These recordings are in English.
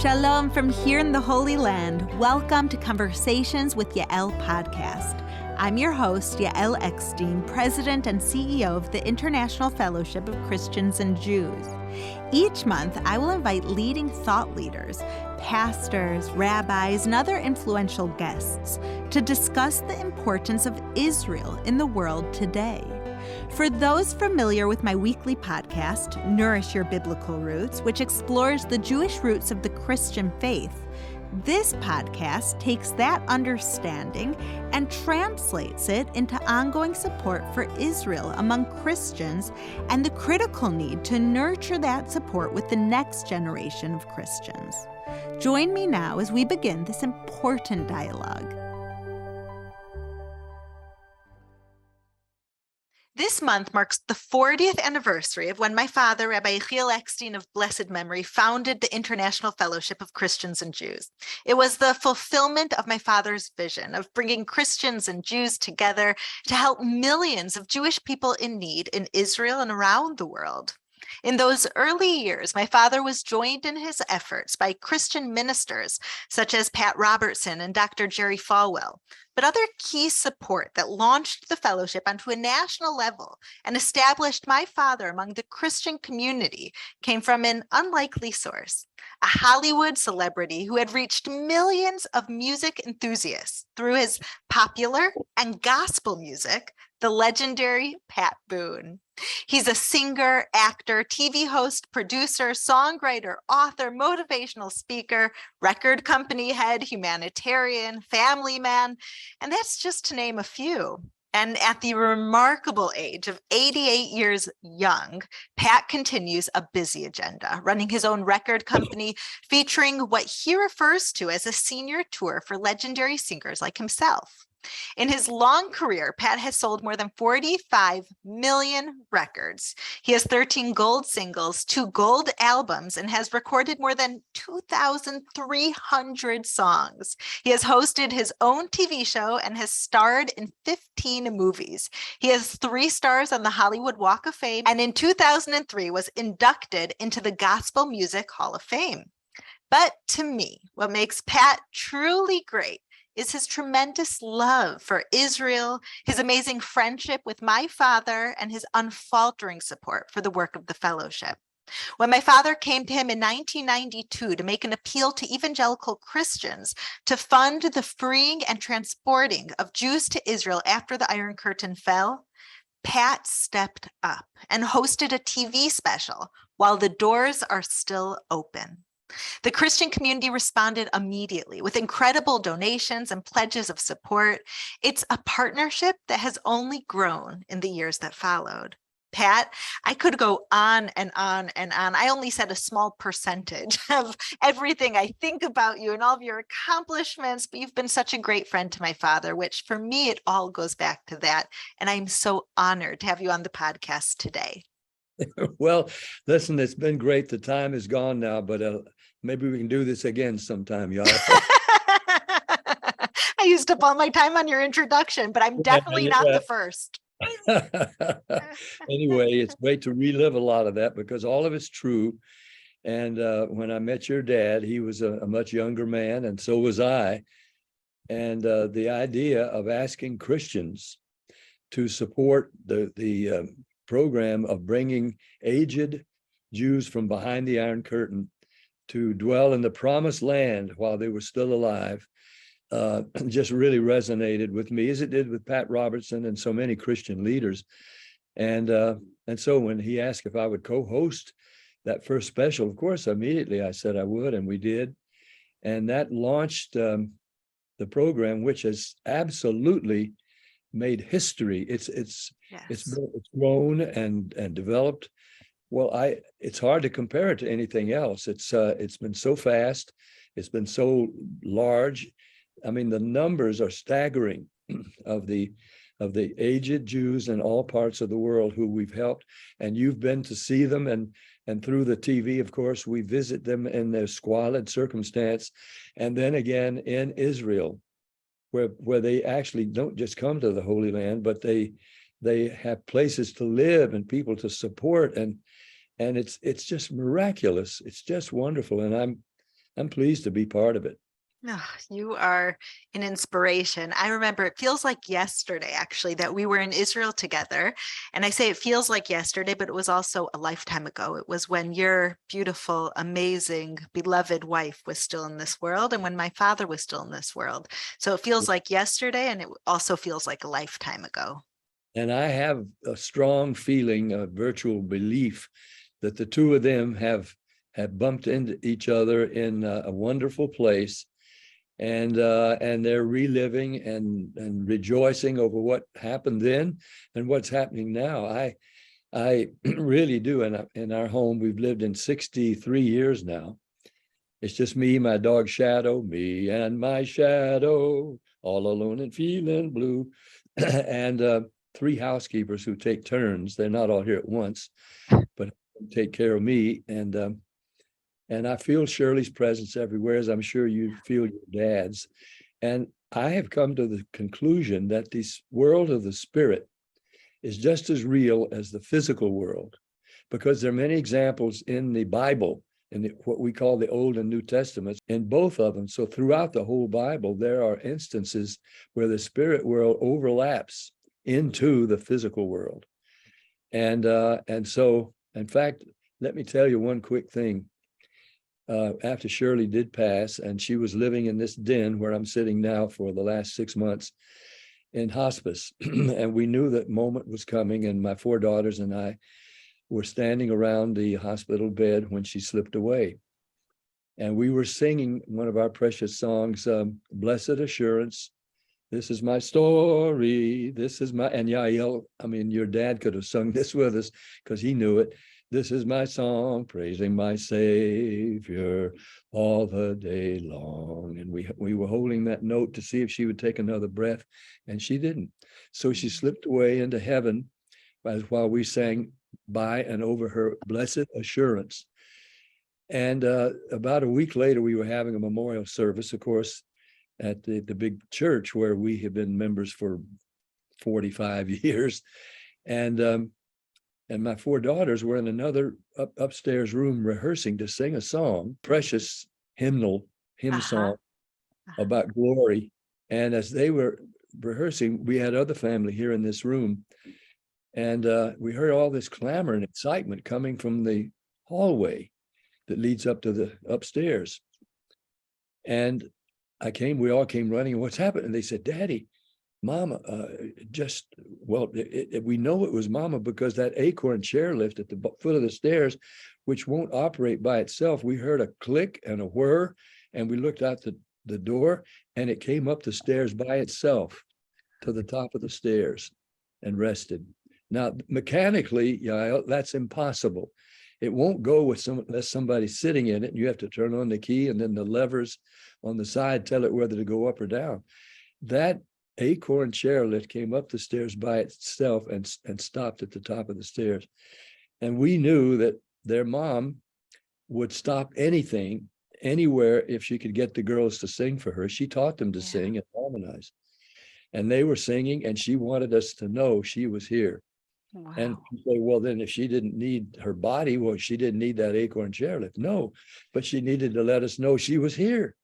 Shalom from here in the Holy Land. Welcome to Conversations with Yael podcast. I'm your host, Yael Eckstein, President and CEO of the International Fellowship of Christians and Jews. Each month, I will invite leading thought leaders, pastors, rabbis, and other influential guests to discuss the importance of Israel in the world today. For those familiar with my weekly podcast, Nourish Your Biblical Roots, which explores the Jewish roots of the Christian faith, this podcast takes that understanding and translates it into ongoing support for Israel among Christians and the critical need to nurture that support with the next generation of Christians. Join me now as we begin this important dialogue. This month marks the 40th anniversary of when my father, Rabbi Yael Eckstein of blessed memory, founded the International Fellowship of Christians and Jews. It was the fulfillment of my father's vision of bringing Christians and Jews together to help millions of Jewish people in need in Israel and around the world. In those early years, my father was joined in his efforts by Christian ministers such as Pat Robertson and Dr. Jerry Falwell, but other key support that launched the fellowship onto a national level and established my father among the Christian community came from an unlikely source, a Hollywood celebrity who had reached millions of music enthusiasts through his popular and gospel music, the legendary Pat Boone. He's a singer, actor, TV host, producer, songwriter, author, motivational speaker, record company head, humanitarian, family man, and that's just to name a few. And at the remarkable age of 88 years young, Pat continues a busy agenda, running his own record company, featuring what he refers to as a senior tour for legendary singers like himself. In his long career, Pat has sold more than 45 million records. He has 13 gold singles, 2 gold albums, and has recorded more than 2,300 songs. He has hosted his own TV show and has starred in 15 movies. He has 3 stars on the Hollywood Walk of Fame, and in 2003 was inducted into the Gospel Music Hall of Fame. But to me, what makes Pat truly great is his tremendous love for Israel, his amazing friendship with my father, and his unfaltering support for the work of the fellowship. When my father came to him in 1992 to make an appeal to evangelical Christians to fund the freeing and transporting of Jews to Israel after the Iron Curtain fell, Pat stepped up and hosted a TV special while the doors are still open. The Christian community responded immediately with incredible donations and pledges of support. It's a partnership that has only grown in the years that followed. Pat, I could go on and on and on. I only said a small percentage of everything I think about you and all of your accomplishments, but you've been such a great friend to my father, which for me, it all goes back to that. And I'm so honored to have you on the podcast today. Well, listen, it's been great. The time is gone now, but maybe we can do this again sometime, y'all. I used up all my time on your introduction, but I'm definitely not the first. Anyway, it's great to relive a lot of that because all of it's true. And when I met your dad, he was a much younger man, and so was I. And the idea of asking Christians to support the program of bringing aged Jews from behind the Iron Curtain to dwell in the promised land while they were still alive just really resonated with me, as it did with Pat Robertson and so many Christian leaders. And so when he asked if I would co-host that first special, of course, immediately I said I would, and we did. And that launched the program, which has absolutely made history. It's grown and developed. Well, it's hard to compare it to anything else. It's been so fast. It's been so large. I mean, the numbers are staggering of the aged Jews in all parts of the world who we've helped. And you've been to see them, and through the TV, of course, we visit them in their squalid circumstance. And then again in Israel, where they actually don't just come to the Holy Land, but they have places to live and people to support, and it's just miraculous. It's just wonderful, and I'm pleased to be part of it. Oh, you are an inspiration. I remember it feels like yesterday, actually, that we were in Israel together. And I say it feels like yesterday, but it was also a lifetime ago. It was when your beautiful, amazing, beloved wife was still in this world and when my father was still in this world. So it feels like yesterday, and it also feels like a lifetime ago. And I have a strong feeling, a virtual belief that the two of them have bumped into each other in a wonderful place, and they're reliving and rejoicing over what happened then and what's happening now. I really do. And in our home, we've lived in 63 years now. It's just me, my dog Shadow, me and my shadow, all alone and feeling blue, and three housekeepers who take turns. They're not all here at once, but take care of me. And I feel Shirley's presence everywhere, as I'm sure you feel your dad's. And I have come to the conclusion that this world of the spirit is just as real as the physical world, because there are many examples in the Bible, in what we call the Old and New Testaments, in both of them. So throughout the whole Bible, there are instances where the spirit world overlaps into the physical world. And so, in fact, let me tell you one quick thing. After Shirley did pass, and she was living in this den where I'm sitting now for the last 6 months in hospice, and we knew that moment was coming, and my four daughters and I were standing around the hospital bed when she slipped away. And we were singing one of our precious songs, Blessed Assurance, this is my story, this is my, and Yael, I mean, your dad could have sung this with us because he knew it. This is my song, praising my Savior all the day long. And we were holding that note to see if she would take another breath, and she didn't. So she slipped away into heaven while we sang by and over her blessed assurance. And about a week later, we were having a memorial service, of course, at the big church where we have been members for 45 years. And my four daughters were in another upstairs room rehearsing to sing a song, precious hymn song about glory. And as they were rehearsing, we had other family here in this room. And we heard all this clamor and excitement coming from the hallway that leads up to the upstairs. And we all came running. What's happened? And they said, Daddy, Mama, we know it was Mama because that acorn chairlift at the foot of the stairs, which won't operate by itself, we heard a click and a whir, and we looked out the door, and it came up the stairs by itself to the top of the stairs and rested. Now, mechanically, that's impossible. It won't go unless somebody's sitting in it, and you have to turn on the key, and then the levers on the side tell it whether to go up or down. That acorn chairlift came up the stairs by itself and stopped at the top of the stairs. And we knew that their mom would stop anything, anywhere, if she could get the girls to sing for her. She taught them to sing and harmonize. And they were singing, and she wanted us to know she was here. Wow. And you say, well, then if she didn't need her body, well, she didn't need that acorn chairlift. No, but she needed to let us know she was here.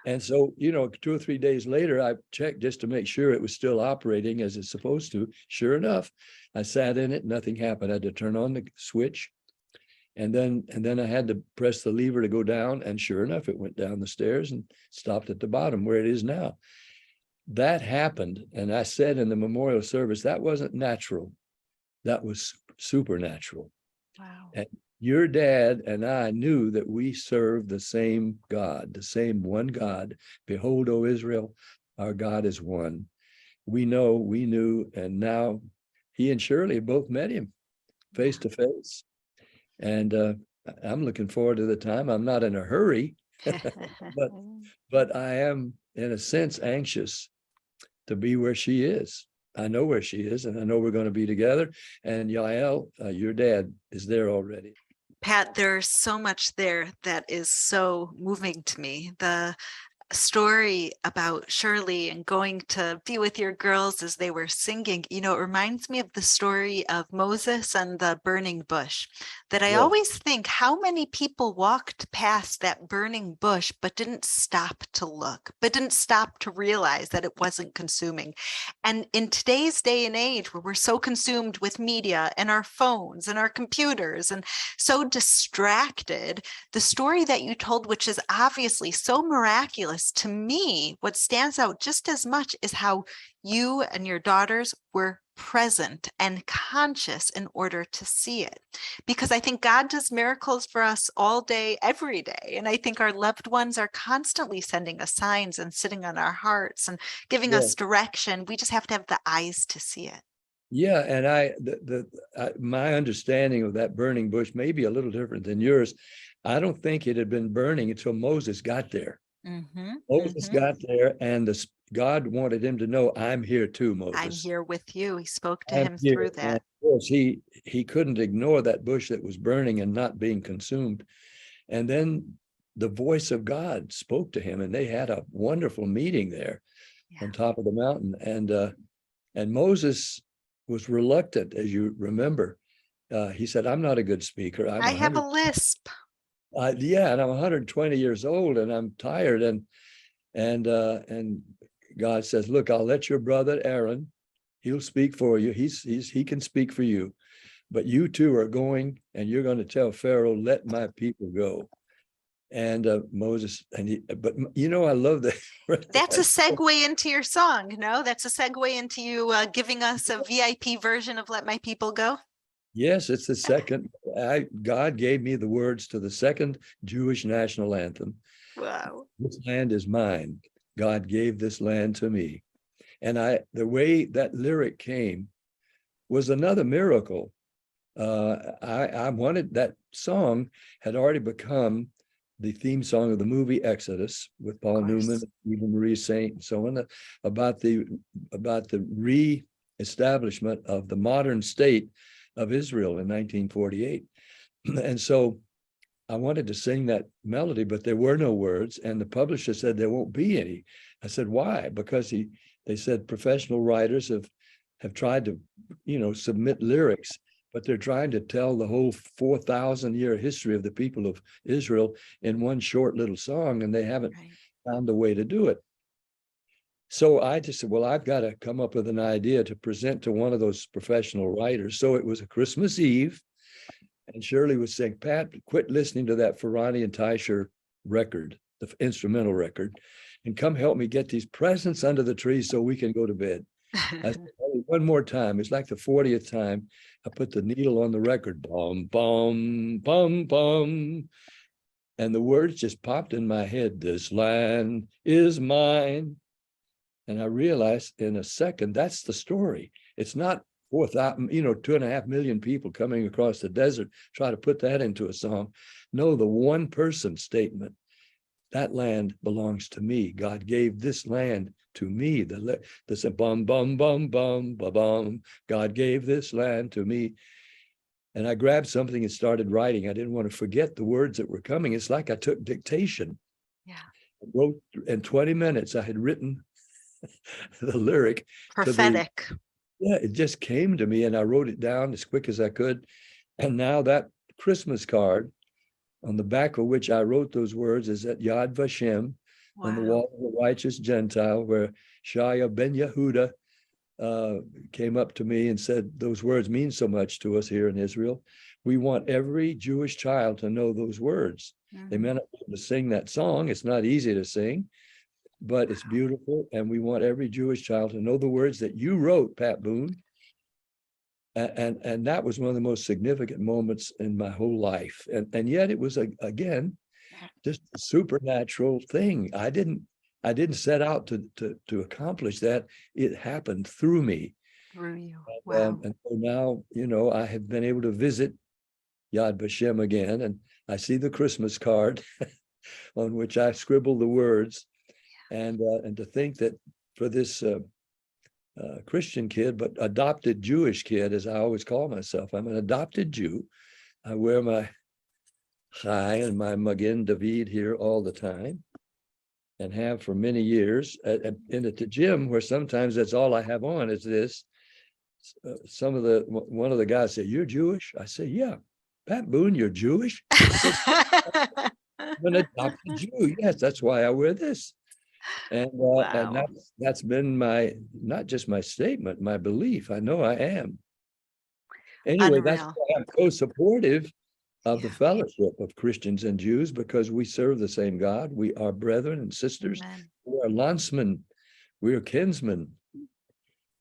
And so, 2 or 3 days later, I checked just to make sure it was still operating as it's supposed to. Sure enough, I sat in it, nothing happened. I had to turn on the switch. And then I had to press the lever to go down. And sure enough, it went down the stairs and stopped at the bottom where it is now. That happened. And I said in the memorial service, that wasn't natural. That was supernatural. Wow. And your dad and I knew that we served the same God, the same one God. Behold, O Israel, our God is one. We knew, and now he and Shirley both met him face to face. And I'm looking forward to the time. I'm not in a hurry, but I am, in a sense, anxious to be where she is. I know where she is, and I know we're going to be together. And Yael, your dad, is there already. Pat, there's so much there that is so moving to me. The story about Shirley and going to be with your girls as they were singing, it reminds me of the story of Moses and the burning bush. That I Yes, always think how many people walked past that burning bush but didn't stop to look, but didn't stop to realize that it wasn't consuming. And in today's day and age, where we're so consumed with media and our phones and our computers and so distracted, the story that you told, which is obviously so miraculous, to me, what stands out just as much is how you and your daughters were present and conscious in order to see it. Because I think God does miracles for us all day, every day. And I think our loved ones are constantly sending us signs and sitting on our hearts and giving yeah, us direction. We just have to have the eyes to see it. yeah. And my understanding of that burning bush may be a little different than yours. I don't think it had been burning until Moses got there. Mm-hmm, Moses mm-hmm. got there, and God wanted him to know, I'm here too, I'm Moses. here with you. He spoke to I'm him here. through And that. of course, he couldn't ignore that bush that was burning and not being consumed. And then the voice of God spoke to him, and they had a wonderful meeting there Yeah. on top of the mountain. And Moses was reluctant, as you remember. He said, "I'm not a good speaker. I'm I have a 100. lisp. Yeah, and I'm 120 years old, and I'm tired." And God says, "Look, I'll let your brother Aaron. He'll speak for you. He can speak for you. But you two are going, and you're going to tell Pharaoh, let my people go." And Moses, but I love that. That's a segue into your song. No, that's a segue into you giving us a VIP version of Let My People Go. Yes, it's the second. God gave me the words to the second Jewish national anthem. Wow. This land is mine. God gave this land to me. And the way that lyric came was another miracle. I wanted that song had already become the theme song of the movie Exodus with Of Paul Newman, course. Eva Marie Saint, and so on, about the re-establishment of the modern state of Israel in 1948. And so I wanted to sing that melody, but there were no words, and the publisher said there won't be any. I said, why? Because they said professional writers have tried to, submit lyrics, but they're trying to tell the whole 4,000-year history of the people of Israel in one short little song, and they haven't Right. found a way to do it. So I just said, well, I've got to come up with an idea to present to one of those professional writers. So it was a Christmas Eve, and Shirley was saying, Pat, quit listening to that Ferrani and Teicher record, the instrumental record, and come help me get these presents under the tree so we can go to bed. I said, one more time. It's like the 40th time I put the needle on the record. Bum, bum, bum, bum. And the words just popped in my head. This land is mine. And I realized in a second, that's the story. It's not 4,000, 2.5 million people coming across the desert, try to put that into a song. No, the one person statement, that land belongs to me. God gave this land to me. The bum, bum, bum, bum, ba bum. God gave this land to me. And I grabbed something and started writing. I didn't want to forget the words that were coming. It's like I took dictation. Yeah. I wrote in 20 minutes, I had written the lyric to Prophetic. it just came to me, and I wrote it down as quick as I could. And now that Christmas card, on the back of which I wrote those words, is at Yad Vashem, on the Wow. wall of the righteous Gentile, where Shaya ben Yehuda came up to me and said, those words mean so much to us here in Israel. We want every Jewish child to know those words. They may not be able to sing that song. It's not easy to sing, but it's beautiful. And we want every Jewish child to know the words that you wrote, Pat Boone. And that was one of the most significant moments in my whole life. And yet it was, again, just a supernatural thing. I didn't set out to accomplish that. It happened through me. Through you. Wow. And so now, I have been able to visit Yad Vashem again, and I see the Christmas card on which I scribbled the words, and to think that for this Christian kid, but adopted Jewish kid, as I always call myself, I'm an adopted Jew. I wear my Chai and my Magen David here all the time. and have for many years. And at the gym, where sometimes that's all I have on is this. One of the guys said, "You're Jewish?" I said, "Yeah." "Pat Boone, you're Jewish?" I said, "I'm an adopted Jew. Yes, that's why I wear this." And Wow. that's been my, not just my statement, my belief. I know I am. Anyway, that's Unreal. why I'm so supportive of the Yeah. fellowship of Christians and Jews, because we serve the same God. We are brethren and sisters. Amen. We are landsmen. We are kinsmen.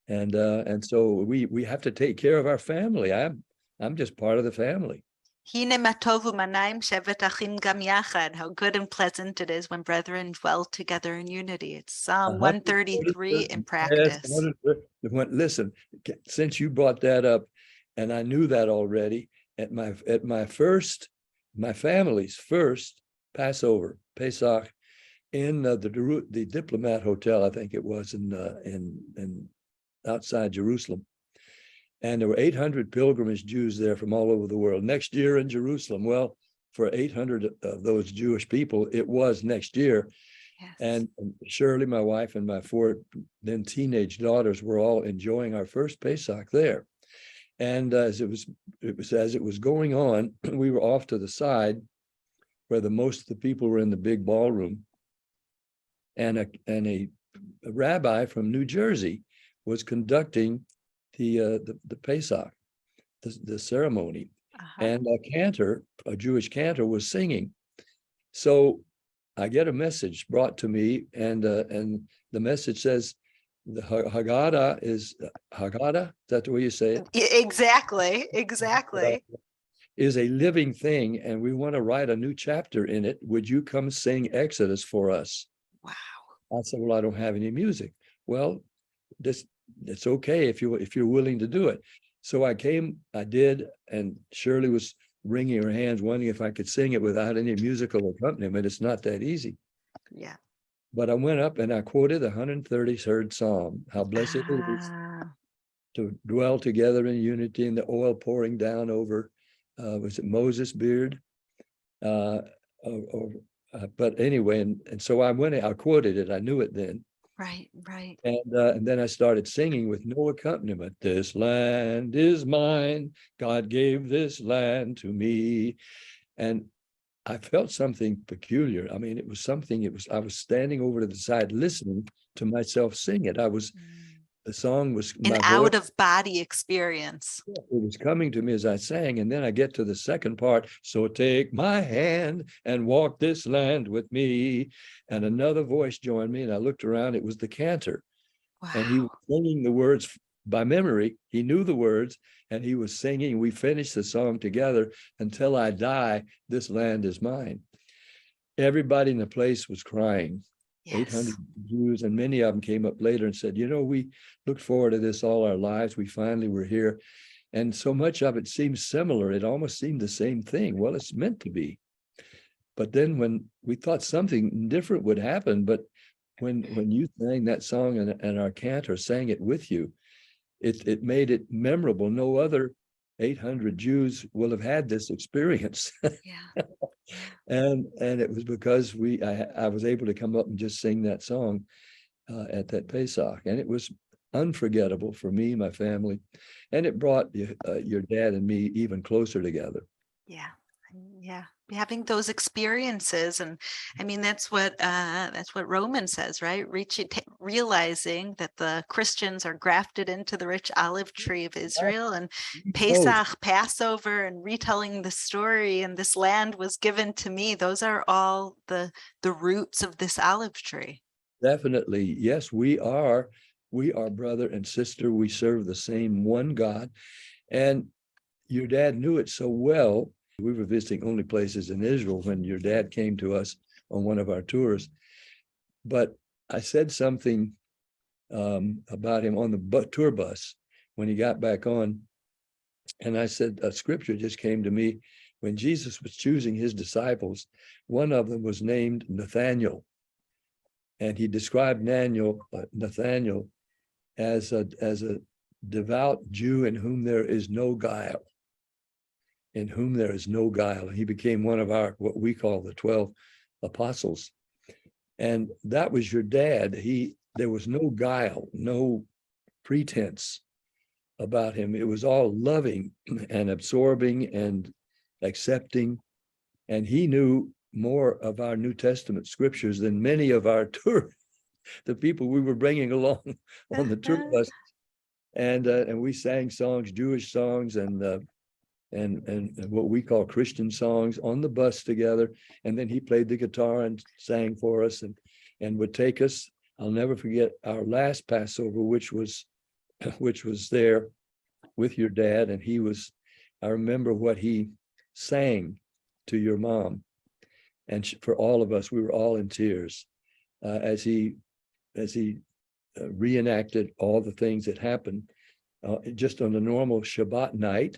And so we have to take care of our family. I'm just part of the family. Hine ma tovu manaim shevet achim gam yachad. How good and pleasant it is when brethren dwell together in unity. It's Psalm 133 in 133. Yes, practice. listen, since you brought that up, and I knew that already, at my family's first Passover, Pesach, in the Diplomat Hotel, I think it was in outside Jerusalem. And there were 800 pilgrimage Jews there from all over the world. Next year in Jerusalem, well, for 800 of those Jewish people, it was next year. Yes. And Shirley, my wife, and my 4 then teenage daughters were all enjoying our first Pesach there. And as it was going on, we were off to the side where most of the people were in the big ballroom, and a rabbi from New Jersey was conducting the Pesach, the ceremony, and a Jewish cantor, was singing. So I get a message brought to me, and the message says, "The Haggadah is Haggadah." Is that the way you say it? Exactly. Is a living thing, and we want to write a new chapter in it. Would you come sing Exodus for us? Wow. I said, "Well, I don't have any music." "Well, it's okay if you're willing to do it." So I came, I did, and Shirley was wringing her hands, wondering if I could sing it without any musical accompaniment. It's not that easy. Yeah. But I went up and I quoted the 133rd Psalm, "How blessed it is to dwell together in unity," and the oil pouring down over, was it Moses' beard? But anyway, and so I quoted it. I knew it then. Right. And then I started singing with no accompaniment. "This land is mine. God gave this land to me." And I felt something peculiar. I mean, I was standing over to the side listening to myself sing it. The song was, An my voice, out of body experience. it was coming to me as I sang. And then I get to the second part. "So take my hand and walk this land with me." And another voice joined me, and I looked around. It was the cantor. And he was Wow. singing the words by memory. He knew the words, and he was singing. We finished the song together. "Until I die, this land is mine." Everybody in the place was crying. Yes. 800 Jews, and many of them came up later and said, "We looked forward to this all our lives. We finally were here." And so much of it seems similar. It almost seemed the same thing. Well, it's meant to be. But then when we thought something different would happen, but when you sang that song and our cantor sang it with you, it made it memorable. No other 800 Jews will have had this experience. Yeah. And it was because I was able to come up and just sing that song at that Pesach, and it was unforgettable for me, my family, and it brought your dad and me even closer together. Yeah. Having those experiences. And I mean, that's what Romans says, right? Realizing that the Christians are grafted into the rich olive tree of Israel, and Pesach, Passover, and retelling the story, and this land was given to me. Those are all the roots of this olive tree. Definitely. Yes, we are brother and sister. We serve the same one God. And your dad knew it so well. We were visiting only places in Israel when your dad came to us on one of our tours. But I said something about him on the tour bus when he got back on. And I said, a scripture just came to me. When Jesus was choosing his disciples, one of them was named Nathaniel. And he described Nathaniel as a devout Jew in whom there is no guile. In whom there is no guile. And he became one of what we call the 12 apostles. And that was your dad. There was no guile, no pretense about him. It was all loving and absorbing and accepting. And he knew more of our New Testament scriptures than many of our tour, the people we were bringing along on the tour bus. And we sang songs, Jewish songs, and what we call Christian songs on the bus together. And then he played the guitar and sang for us, and would take us. I'll never forget our last Passover, which was there with your dad. And I remember what he sang to your mom. And for all of us, we were all in tears as he reenacted all the things that happened just on a normal Shabbat night.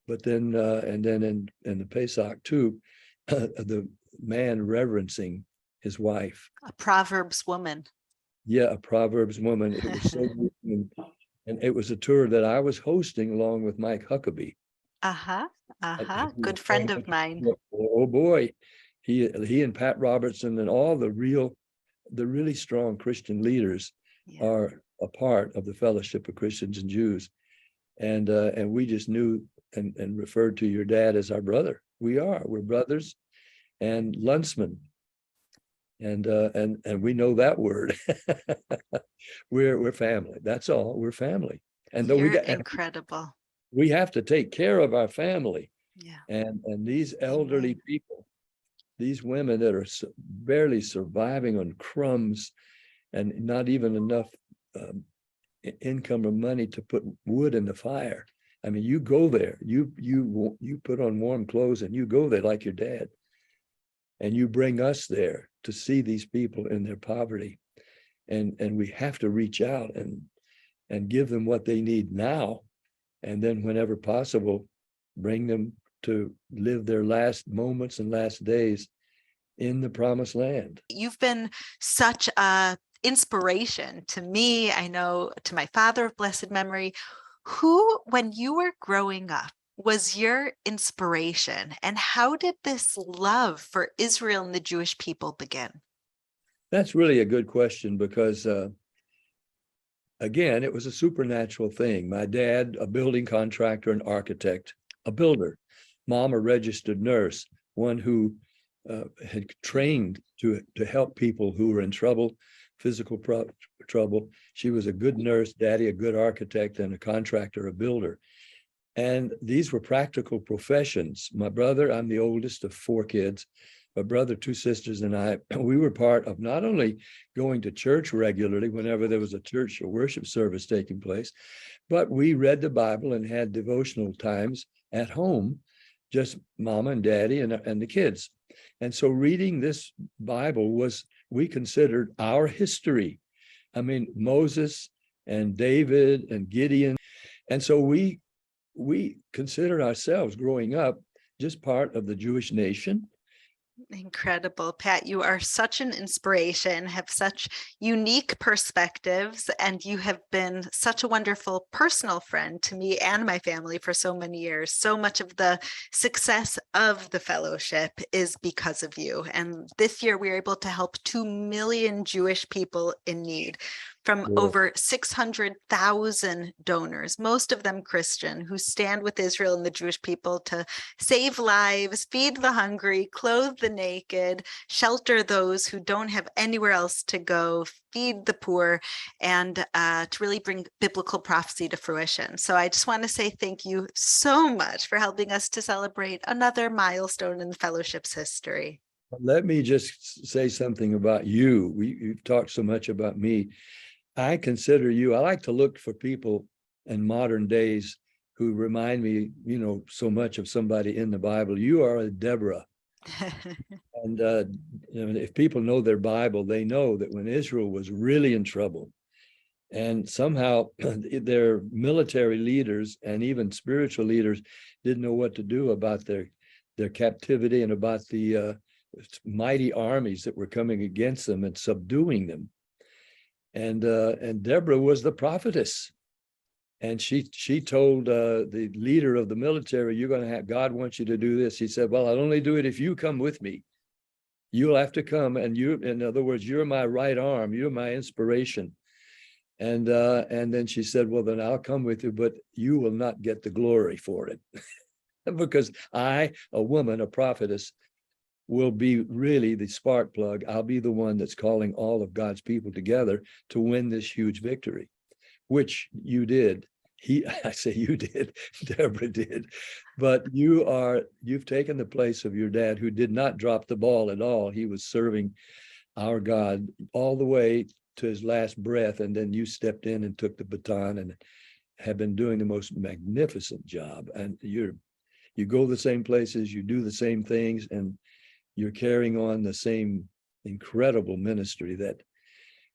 But then, and then in the Pesach too, the man reverencing his wife. A Proverbs woman. Yeah, a Proverbs woman. It was so moving. And it was a tour that I was hosting along with Mike Huckabee. Good friend of mine. Oh boy, he and Pat Robertson and all the really strong Christian leaders are a part of the Fellowship of Christians and Jews. And we just knew and referred to your dad as our brother. We're brothers and Lunsman. And we know that word. We're family. That's all. We're family. And You're incredible. We have to take care of our family. Yeah. And these elderly people, these women that are barely surviving on crumbs and not even enough income or money to put wood in the fire. I mean, you go there, you put on warm clothes and you go there like your dad. And you bring us there to see these people in their poverty. And we have to reach out and give them what they need now. And then whenever possible, bring them to live their last moments and last days in the promised land. You've been such a inspiration to me, I know, to my father of blessed memory, who, when you were growing up, was your inspiration, and how did this love for Israel and the Jewish people begin? That's really a good question because, again, it was a supernatural thing. My dad, a building contractor, an architect, a builder. Mom, a registered nurse, one who had trained to help people who were in trouble, physical trouble. She was a good nurse, daddy, a good architect, and a contractor, a builder. And these were practical professions. My brother, I'm the oldest of 4 kids. My brother, 2 sisters, and I, we were part of not only going to church regularly whenever there was a church or worship service taking place, but we read the Bible and had devotional times at home, just mama and daddy and the kids. And so reading this Bible we considered our history. I mean, Moses and David and Gideon. And so we considered ourselves growing up just part of the Jewish nation. Incredible, Pat. You are such an inspiration, have such unique perspectives, and you have been such a wonderful personal friend to me and my family for so many years. So much of the success of the fellowship is because of you. And this year we were able to help 2 million Jewish people in need from over 600,000 donors, most of them Christian, who stand with Israel and the Jewish people to save lives, feed the hungry, clothe the naked, shelter those who don't have anywhere else to go, feed the poor, and to really bring biblical prophecy to fruition. So I just want to say thank you so much for helping us to celebrate another milestone in the fellowship's history. Let me just say something about you. You've talked so much about me. I consider you, I like to look for people in modern days who remind me, so much of somebody in the Bible. You are a Deborah. And if people know their Bible, they know that when Israel was really in trouble, and somehow their military leaders and even spiritual leaders didn't know what to do about their captivity and about the mighty armies that were coming against them and subduing them. And Deborah was the prophetess, and she told the leader of the military, "You're going to have, God wants you to do this." He said, "Well, I'll only do it if you come with me." You'll have to come, and in other words, you're my right arm, you're my inspiration. And then she said, well, then I'll come with you, but you will not get the glory for it. Because I, a woman, a prophetess, will be really the spark plug. I'll be the one that's calling all of God's people together to win this huge victory, which you did. I say you did, Deborah did, but you've taken the place of your dad, who did not drop the ball at all. He was serving our God all the way to his last breath. And then you stepped in and took the baton and have been doing the most magnificent job. And you go the same places, you do the same things, and you're carrying on the same incredible ministry that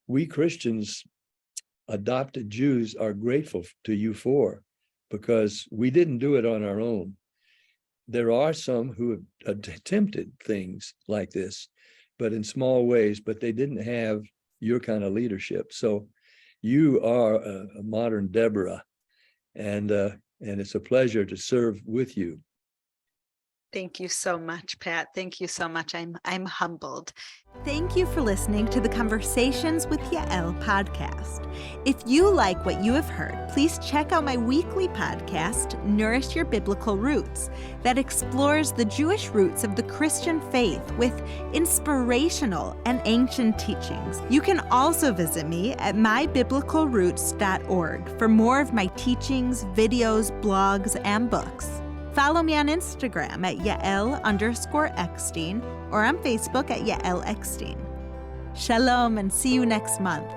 we Christians, adopted Jews, are grateful to you for, because we didn't do it on our own. There are some who have attempted things like this, but in small ways, but they didn't have your kind of leadership. So you are a modern Deborah, and it's a pleasure to serve with you. Thank you so much, Pat. Thank you so much. I'm humbled. Thank you for listening to the Conversations with Yael podcast. If you like what you have heard, please check out my weekly podcast, Nourish Your Biblical Roots, that explores the Jewish roots of the Christian faith with inspirational and ancient teachings. You can also visit me at mybiblicalroots.org for more of my teachings, videos, blogs, and books. Follow me on Instagram at Yael_Eckstein or on Facebook at Yael Eckstein. Shalom, and see you next month.